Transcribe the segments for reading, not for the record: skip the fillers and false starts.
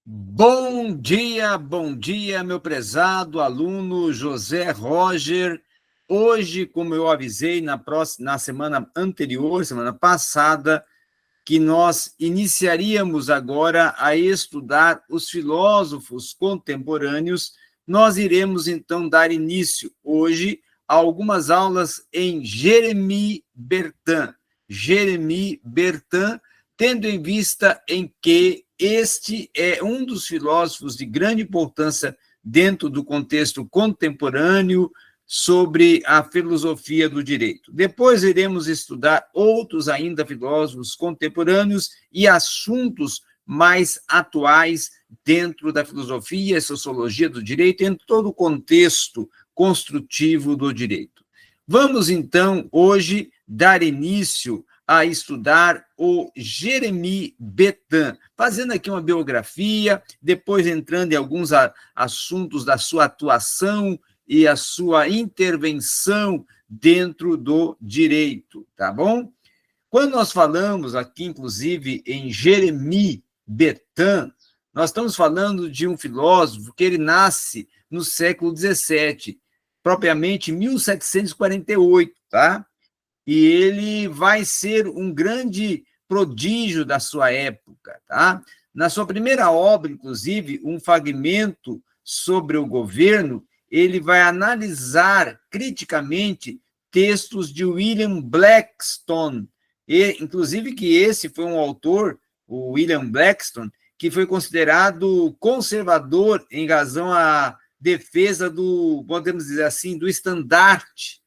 Bom dia, meu prezado aluno José Roger. Hoje, como eu avisei na semana anterior, semana passada, que nós iniciaríamos agora a estudar os filósofos contemporâneos, nós iremos, então, dar início hoje a algumas aulas em Jérémie Bertin. Jérémie Bertin, tendo em vista em que este é um dos filósofos de grande importância dentro do contexto contemporâneo sobre a filosofia do direito. Depois iremos estudar outros ainda filósofos contemporâneos e assuntos mais atuais dentro da filosofia e sociologia do direito, em todo o contexto construtivo do direito. Vamos, então, hoje, dar início a estudar o Jérémie Bertin, fazendo aqui uma biografia, depois entrando em alguns assuntos da sua atuação e a sua intervenção dentro do direito, tá bom? Quando nós falamos aqui, inclusive, em Jérémie Bertin, nós estamos falando de um filósofo que ele nasce no século XVII, propriamente em 1748, tá? E ele vai ser um grande prodígio da sua época, tá? Na sua primeira obra, inclusive, um fragmento sobre o governo, ele vai analisar criticamente textos de William Blackstone, e, inclusive que esse foi um autor, o William Blackstone, que foi considerado conservador em razão à defesa do, podemos dizer assim, do estandarte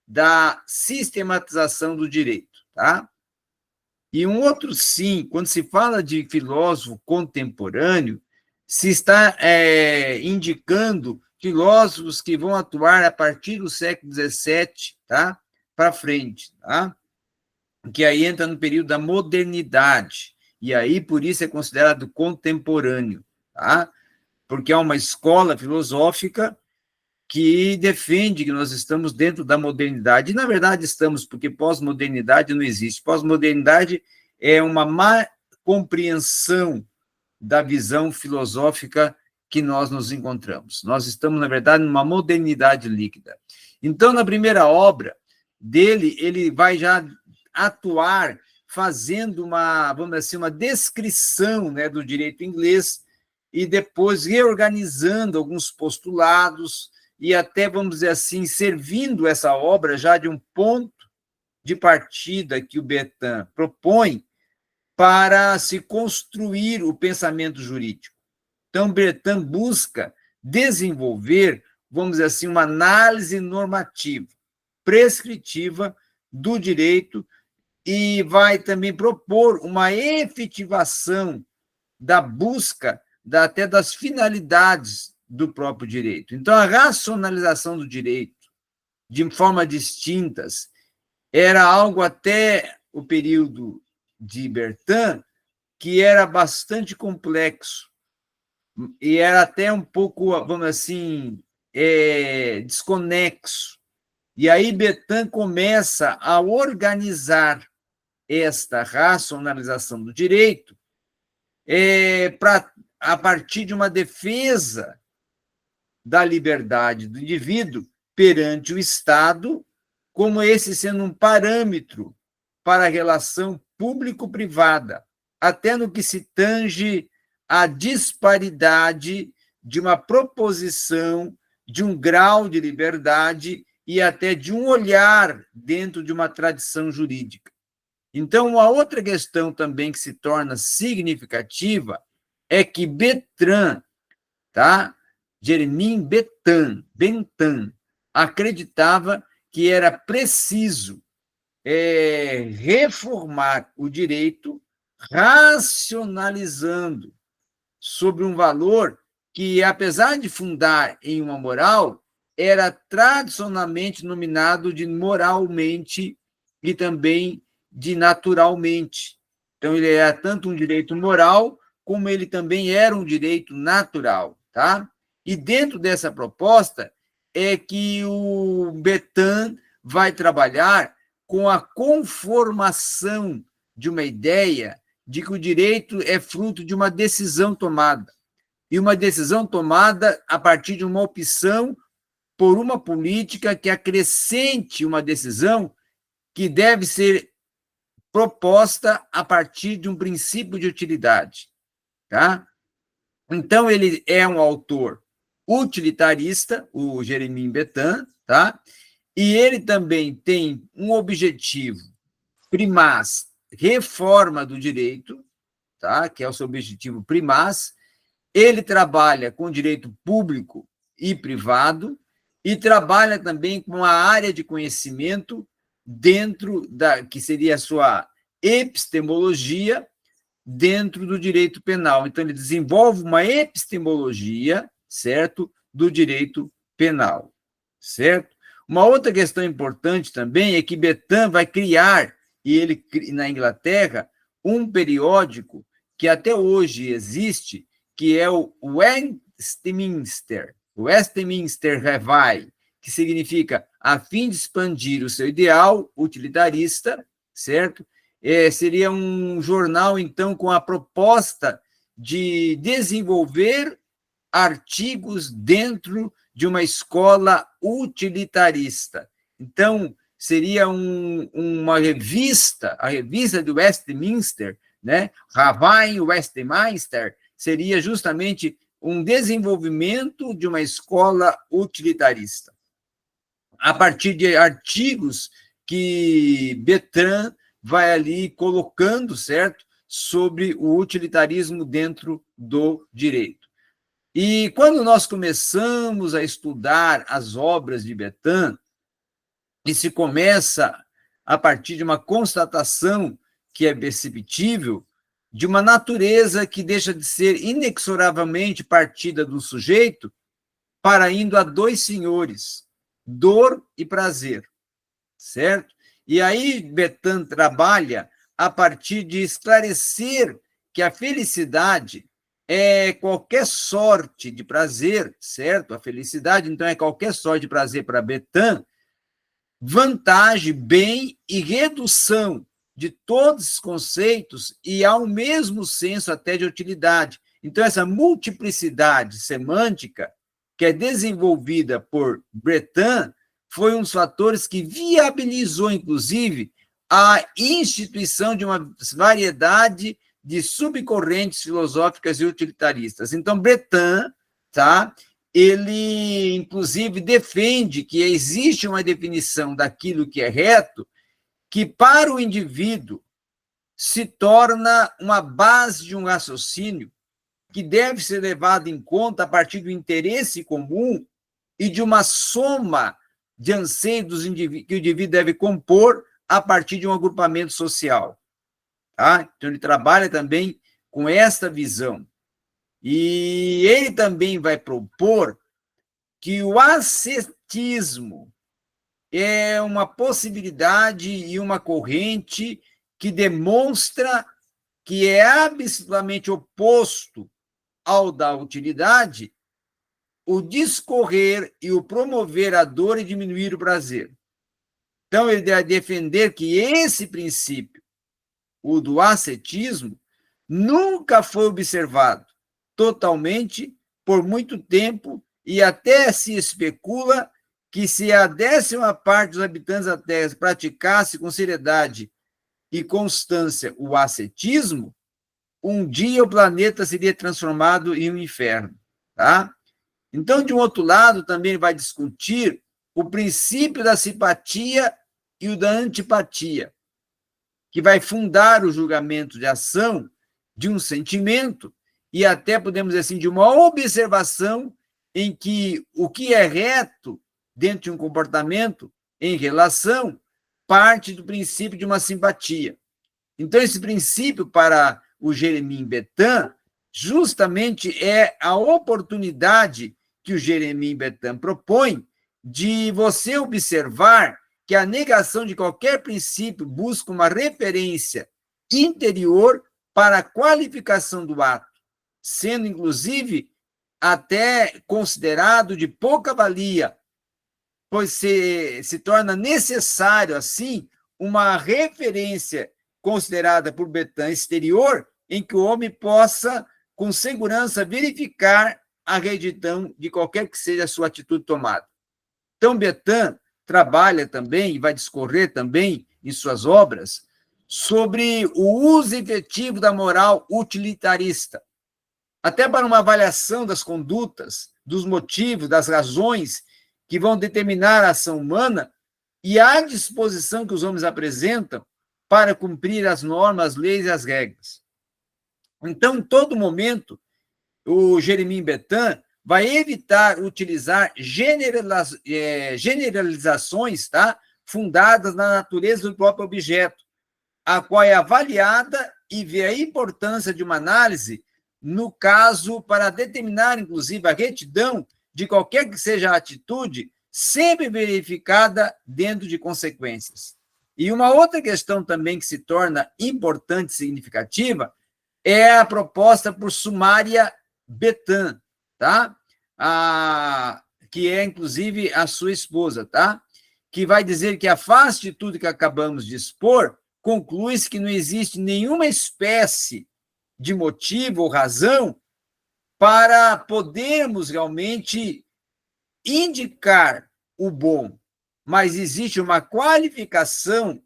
da sistematização do direito, tá? E um outro sim, quando se fala de filósofo contemporâneo, se está indicando filósofos que vão atuar a partir do século XVII, tá? Para frente, tá? Que aí entra no período da modernidade, e aí por isso é considerado contemporâneo, tá? Porque é uma escola filosófica que defende que nós estamos dentro da modernidade. E, na verdade, estamos, porque pós-modernidade não existe. Pós-modernidade é uma má compreensão da visão filosófica que nós nos encontramos. Nós estamos, na verdade, numa modernidade líquida. Então, na primeira obra dele, ele vai já atuar fazendo uma, vamos dizer assim, uma descrição, né, do direito inglês e depois reorganizando alguns postulados e até, vamos dizer assim, servindo essa obra já de um ponto de partida que o Bertin propõe para se construir o pensamento jurídico. Então, Bertin busca desenvolver, vamos dizer assim, uma análise normativa, prescritiva do direito e vai também propor uma efetivação da busca até das finalidades do próprio direito. Então, a racionalização do direito de forma distintas era algo até o período de Bertin que era bastante complexo e era até um pouco, vamos assim, desconexo. E aí Bertin começa a organizar esta racionalização do direito a partir de uma defesa da liberdade do indivíduo perante o Estado, como esse sendo um parâmetro para a relação público-privada, até no que se tange à disparidade de uma proposição, de um grau de liberdade e até de um olhar dentro de uma tradição jurídica. Então, uma outra questão também que se torna significativa é que Bertin, tá? Jérémie Bertin acreditava que era preciso reformar o direito racionalizando sobre um valor que, apesar de fundar em uma moral, era tradicionalmente nominado de moralmente e também de naturalmente. Então, ele era tanto um direito moral, como ele também era um direito natural, tá? E dentro dessa proposta é que o Bertin vai trabalhar com a conformação de uma ideia de que o direito é fruto de uma decisão tomada. e uma decisão tomada a partir de uma opção por uma política que acrescente uma decisão que deve ser proposta a partir de um princípio de utilidade, tá? Então, ele é um autor utilitarista, o Jeremim Bethan, tá? E ele também tem um objetivo primaz, reforma do direito, tá? Que é o seu objetivo primaz. Ele trabalha com direito público e privado e trabalha também com a área de conhecimento dentro da que seria a sua epistemologia dentro do direito penal. Então, ele desenvolve uma epistemologia, certo, do direito penal, certo? Uma outra questão importante também é que Bethan vai criar, e ele na Inglaterra, um periódico que até hoje existe, que é o Westminster Review, que significa a fim de expandir o seu ideal utilitarista, certo? Seria um jornal, então, com a proposta de desenvolver artigos dentro de uma escola utilitarista. Então, seria uma revista, a revista do Westminster, né? Review Westminster, seria justamente um desenvolvimento de uma escola utilitarista. A partir de artigos que Bethan vai ali colocando, certo, sobre o utilitarismo dentro do direito. E quando nós começamos a estudar as obras de Bethan, e se começa a partir de uma constatação que é perceptível, de uma natureza que deixa de ser inexoravelmente partida do sujeito para indo a dois senhores, dor e prazer, certo? E aí Bethan trabalha a partir de esclarecer que a felicidade é qualquer sorte de prazer, certo? A felicidade, então, é qualquer sorte de prazer para Bethan, vantagem, bem e redução de todos os conceitos e ao mesmo senso até de utilidade. Então, essa multiplicidade semântica que é desenvolvida por Bethan foi um dos fatores que viabilizou, inclusive, a instituição de uma variedade de subcorrentes filosóficas e utilitaristas. Então, Bethan, tá? Ele, inclusive, defende que existe uma definição daquilo que é reto, que para o indivíduo se torna uma base de um raciocínio que deve ser levado em conta a partir do interesse comum e de uma soma de anseios que o indivíduo deve compor a partir de um agrupamento social. Tá? Então, ele trabalha também com esta visão. E ele também vai propor que o ascetismo é uma possibilidade e uma corrente que demonstra que é absolutamente oposto ao da utilidade, o discorrer e o promover a dor e diminuir o prazer. Então, ele deve defender que esse princípio, o do ascetismo, nunca foi observado totalmente por muito tempo e até se especula que se a 10ª parte dos habitantes da Terra praticasse com seriedade e constância o ascetismo, um dia o planeta seria transformado em um inferno, tá? Então, de um outro lado, também vai discutir o princípio da simpatia e o da antipatia, que vai fundar o julgamento de ação de um sentimento e até, podemos dizer assim, de uma observação em que o que é reto dentro de um comportamento em relação parte do princípio de uma simpatia. Então, esse princípio, para o Jeremim Bethan, justamente é a oportunidade que o Jeremim Bethan propõe de você observar que a negação de qualquer princípio busca uma referência interior para a qualificação do ato, sendo, inclusive, até considerado de pouca valia, pois se torna necessário, assim, uma referência considerada por Bethan exterior, em que o homem possa com segurança, verificar a retidão de qualquer que seja a sua atitude tomada. Então, Bethan trabalha também, e vai discorrer também em suas obras, sobre o uso efetivo da moral utilitarista, até para uma avaliação das condutas, dos motivos, das razões que vão determinar a ação humana e a disposição que os homens apresentam para cumprir as normas, as leis e as regras. Então, em todo momento, o Jeremie Bethan vai evitar utilizar generalizações, tá, fundadas na natureza do próprio objeto, a qual é avaliada e vê a importância de uma análise, no caso, para determinar, inclusive, a retidão de qualquer que seja a atitude, sempre verificada dentro de consequências. E uma outra questão também que se torna importante e significativa é a proposta por Sumária Bethan, tá? Que é, inclusive, a sua esposa, tá? Que vai dizer que, a face de tudo que acabamos de expor, conclui-se que não existe nenhuma espécie de motivo ou razão para podermos realmente indicar o bom, mas existe uma qualificação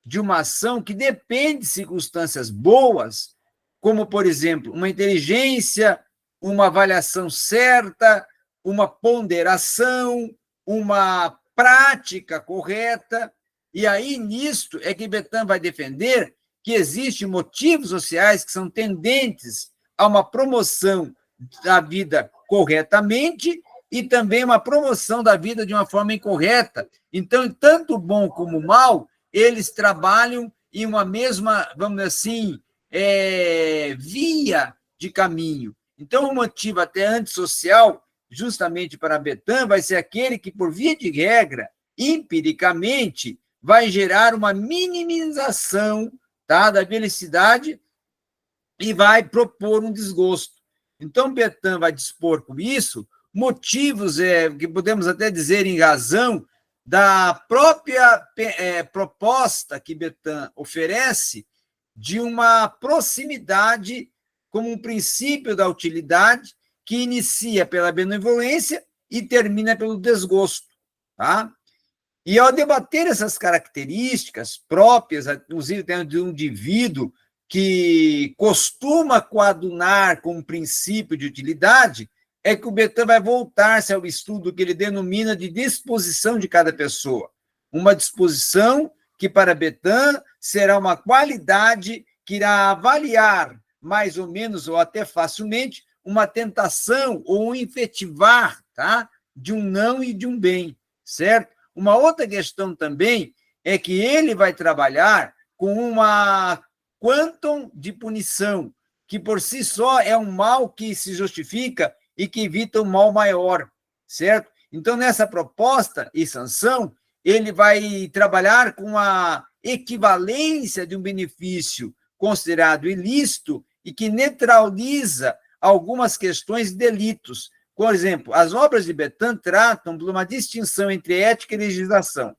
de uma ação que depende de circunstâncias boas, como, por exemplo, uma inteligência, uma avaliação certa, uma ponderação, uma prática correta. E aí, nisto, é que Bethan vai defender que existem motivos sociais que são tendentes a uma promoção da vida corretamente e também uma promoção da vida de uma forma incorreta. Então, tanto o bom como o mal, eles trabalham em uma mesma, vamos dizer assim, via de caminho. Então, o motivo até antissocial, justamente para Bethan, vai ser aquele que, por via de regra, empiricamente, vai gerar uma minimização, tá, da felicidade e vai propor um desgosto. Então, Bethan vai dispor com isso motivos que podemos até dizer em razão da própria proposta que Bethan oferece de uma proximidade como um princípio da utilidade que inicia pela benevolência e termina pelo desgosto, tá? E ao debater essas características próprias, inclusive de um indivíduo que costuma coadunar com um princípio de utilidade, é que o Bethan vai voltar-se ao estudo que ele denomina de disposição de cada pessoa. Uma disposição que, para Bethan, será uma qualidade que irá avaliar, mais ou menos, ou até facilmente, uma tentação ou um efetivar, tá, de um não e de um bem, certo? Uma outra questão também é que ele vai trabalhar com uma quantum de punição, que por si só é um mal que se justifica e que evita um mal maior, certo? Então, nessa proposta e sanção, ele vai trabalhar com a equivalência de um benefício considerado ilícito e que neutraliza algumas questões de delitos. Por exemplo, as obras de Bethan tratam de uma distinção entre ética e legislação.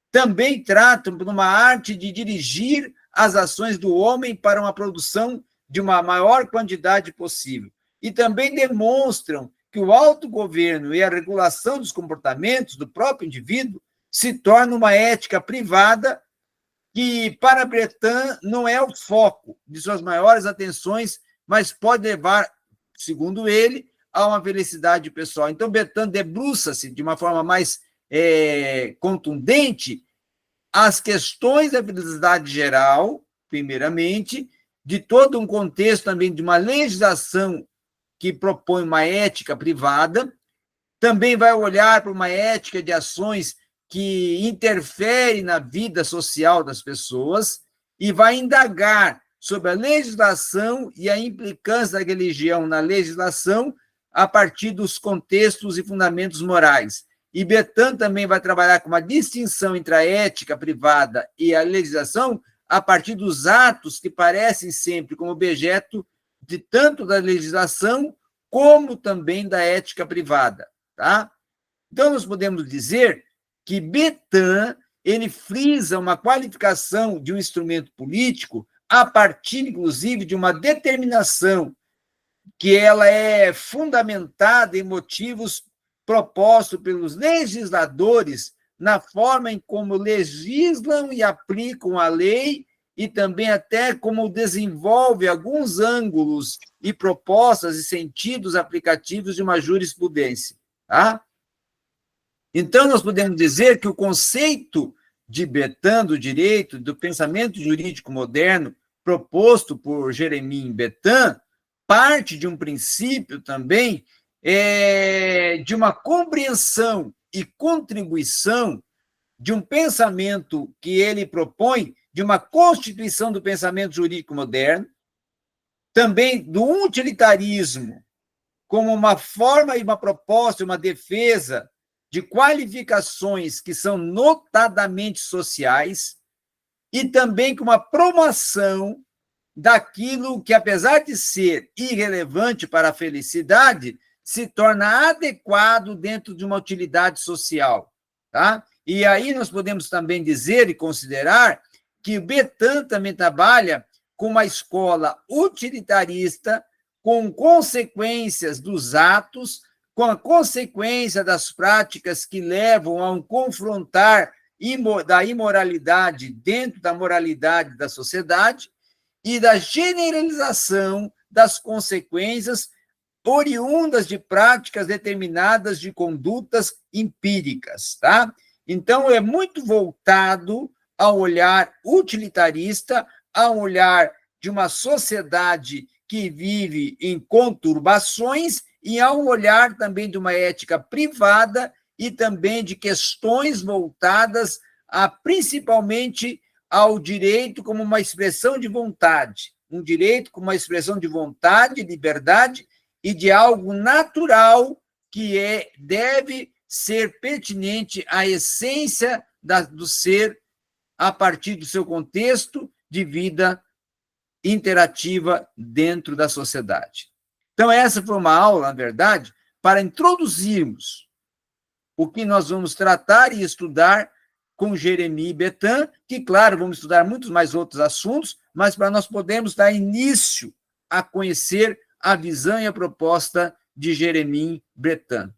Também tratam de uma arte de dirigir as ações do homem para uma produção de uma maior quantidade possível. E também demonstram que o autogoverno e a regulação dos comportamentos do próprio indivíduo se torna uma ética privada que, para Bethan, não é o foco de suas maiores atenções, mas pode levar, segundo ele, a uma felicidade pessoal. Então, Bethan debruça-se de uma forma mais contundente as questões da felicidade geral, primeiramente, de todo um contexto também de uma legislação que propõe uma ética privada, também vai olhar para uma ética de ações que interfere na vida social das pessoas e vai indagar sobre a legislação e a implicância da religião na legislação a partir dos contextos e fundamentos morais. E Bethan também vai trabalhar com uma distinção entre a ética privada e a legislação a partir dos atos que parecem sempre como objeto de tanto da legislação como também da ética privada, tá? Então, nós podemos dizer que Bethan, ele frisa uma qualificação de um instrumento político a partir, inclusive, de uma determinação que ela é fundamentada em motivos propostos pelos legisladores na forma em como legislam e aplicam a lei e também até como desenvolve alguns ângulos e propostas e sentidos aplicativos de uma jurisprudência. Tá? Então, nós podemos dizer que o conceito de Bertin, do direito, do pensamento jurídico moderno, proposto por Jeremy Bertin, parte de um princípio também de uma compreensão e contribuição de um pensamento que ele propõe, de uma constituição do pensamento jurídico moderno, também do utilitarismo, como uma forma e uma proposta, uma defesa de qualificações que são notadamente sociais, e também com uma promoção daquilo que, apesar de ser irrelevante para a felicidade, se torna adequado dentro de uma utilidade social. Tá? E aí nós podemos também dizer e considerar que Bertin também trabalha com uma escola utilitarista, com consequências dos atos, com a consequência das práticas que levam a um confrontar da imoralidade dentro da moralidade da sociedade e da generalização das consequências oriundas de práticas determinadas de condutas empíricas, tá? Então, é muito voltado ao olhar utilitarista, ao olhar de uma sociedade que vive em conturbações e ao olhar também de uma ética privada e também de questões voltadas principalmente ao direito como uma expressão de vontade, um direito como uma expressão de vontade, liberdade e de algo natural que deve ser pertinente à essência do ser a partir do seu contexto de vida interativa dentro da sociedade. Então, essa foi uma aula, na verdade, para introduzirmos o que nós vamos tratar e estudar com Jeremy Bertin, que, claro, vamos estudar muitos mais outros assuntos, mas para nós podermos dar início a conhecer a visão e a proposta de Jeremy Bertin.